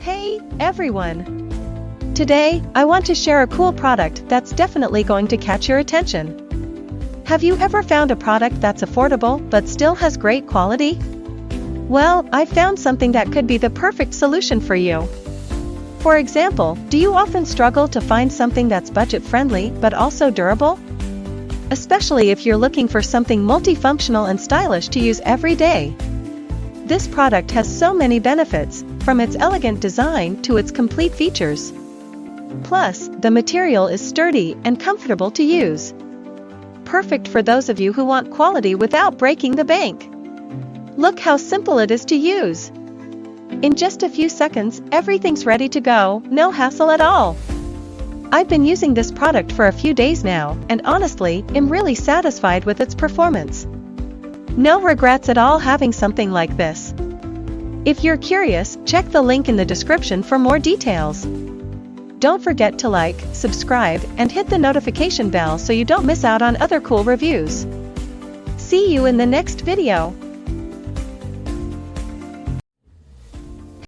Hey, everyone! Today, I want to share a cool product that's definitely going to catch your attention. Have you ever found a product that's affordable but still has great quality? Well, I found something that could be the perfect solution for you. For example, do you often struggle to find something that's budget-friendly but also durable? Especially if you're looking for something multifunctional and stylish to use every day. This product has so many benefits, from its elegant design to its complete features. Plus, the material is sturdy and comfortable to use. Perfect for those of you who want quality without breaking the bank. Look how simple it is to use. In just a few seconds, everything's ready to go, no hassle at all. I've been using this product for a few days now, and honestly, am really satisfied with its performance. No regrets at all having something like this. If you're curious, check the link in the description for more details. Don't forget to like, subscribe, and hit the notification bell so you don't miss out on other cool reviews. See you in the next video.